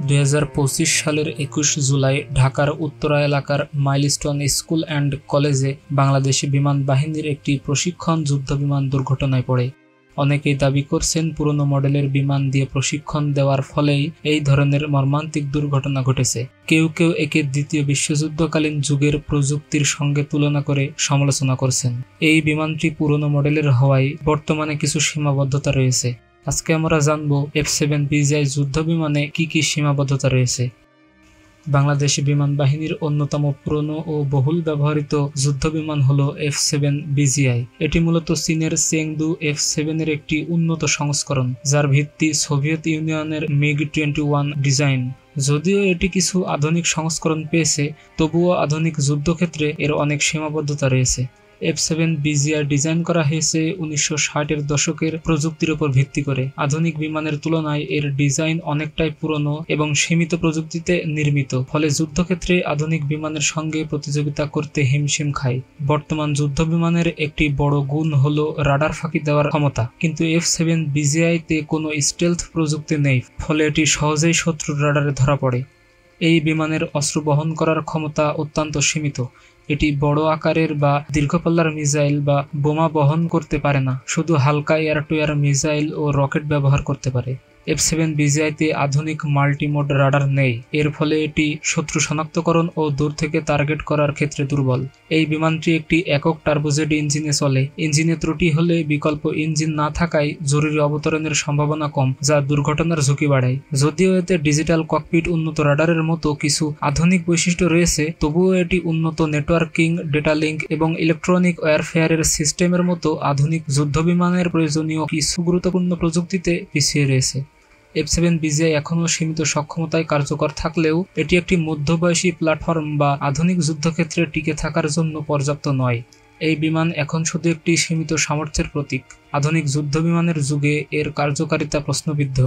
2025 সালের 21 জুলাই ঢাকার উত্তরা এলাকার মাইলস্টোন স্কুল অ্যান্ড কলেজে বাংলাদেশ বিমান বাহিনীর একটি প্রশিক্ষণ যুদ্ধবিমান দুর্ঘটনায় পড়ে। অনেকেই দাবি করছেন পুরনো মডেলের বিমান দিয়ে প্রশিক্ষণ দেওয়ার ফলেই এই ধরনের মর্মান্তিক দুর্ঘটনা ঘটেছে। কেউ কেউ একে দ্বিতীয় বিশ্বযুদ্ধকালীন যুগের প্রযুক্তির সঙ্গে তুলনা করে সমালোচনা করছেন। এই বিমানটি পুরনো মডেলের হওয়ায় বর্তমানে কিছু সীমাবদ্ধতা রয়েছে। আজকে আমরা জানব F7 BGI যুদ্ধবিমানে কি কি সীমাবদ্ধতা রয়েছে। বাংলাদেশ বিমান বাহিনীর অন্যতম পুরনো ও বহুল ব্যবহৃত যুদ্ধবিমান হল F7 BGI। এটি মূলত চীনের চেংদু F7 এর একটি উন্নত সংস্করণ, যার ভিত্তি সোভিয়েত ইউনিয়নের MiG-21 ডিজাইন। যদিও এটি কিছু আধুনিক সংস্করণ পেয়েছে, তবুও আধুনিক যুদ্ধক্ষেত্রে এর অনেক সীমাবদ্ধতা রয়েছে। F7 BGI ডিজাইন করা হয়েছে 1960-এর দশকের প্রযুক্তির উপর ভিত্তি করে। আধুনিক বিমানের তুলনায় এর ডিজাইন অনেকটাই পুরনো এবং সীমিত প্রযুক্তিতে নির্মিত, ফলে যুদ্ধক্ষেত্রে আধুনিক বিমানের সঙ্গে প্রতিযোগিতা করতে হিমশিম খায়। বর্তমান যুদ্ধ বিমানের একটি বড় গুণ হল রাডার ফাঁকি দেওয়ার ক্ষমতা, কিন্তু F7 BGI-তে কোনো স্টেলথ প্রযুক্তি নেই, ফলে এটি সহজেই শত্রুর রাডারে ধরা পড়ে। এই বিমানের অস্ত্র বহন করার ক্ষমতা অত্যন্ত সীমিত। এটি বড় আকারের বা দীর্ঘপাল্লার মিসাইল বা বোমা বহন করতে পারে না, শুধু হালকা এয়ার টু এয়ার মিসাইল ও রকেট ব্যবহার করতে পারে। F7 BGI-তে আধুনিক মাল্টিমোড রাডার নেই, এর ফলে এটি শত্রু শনাক্তকরণ ও দূর থেকে টার্গেট করার ক্ষেত্রে দুর্বল। এই বিমানটি একটি একক টার্বোজেট ইঞ্জিনে চলে। ইঞ্জিনে ত্রুটি হলে বিকল্প ইঞ্জিন না থাকায় জরুরি অবতরণের সম্ভাবনা কম, যা দুর্ঘটনার ঝুঁকি বাড়ায়। যদিও এতে ডিজিটাল ককপিট, উন্নত রাডারের মতো কিছু আধুনিক বৈশিষ্ট্য রয়েছে, তবুও এটি উন্নত নেটওয়ার্কিং, ডেটা লিঙ্ক এবং ইলেকট্রনিক ওয়্যারফেয়ারের সিস্টেমের মতো আধুনিক যুদ্ধবিমানের প্রয়োজনীয় কিছু গুরুত্বপূর্ণ প্রযুক্তিতে পিছিয়ে রয়েছে। F7 BGI এখনও সীমিত সক্ষমতায় কার্যকর থাকলেও এটি একটি মধ্যবয়সী প্ল্যাটফর্ম বা আধুনিক যুদ্ধক্ষেত্রে টিকে থাকার জন্য পর্যাপ্ত নয়। এই বিমান এখন শুধু একটি সীমিত সামর্থ্যের প্রতীক। আধুনিক যুদ্ধবিমানের যুগে এর কার্যকারিতা প্রশ্নবিদ্ধ।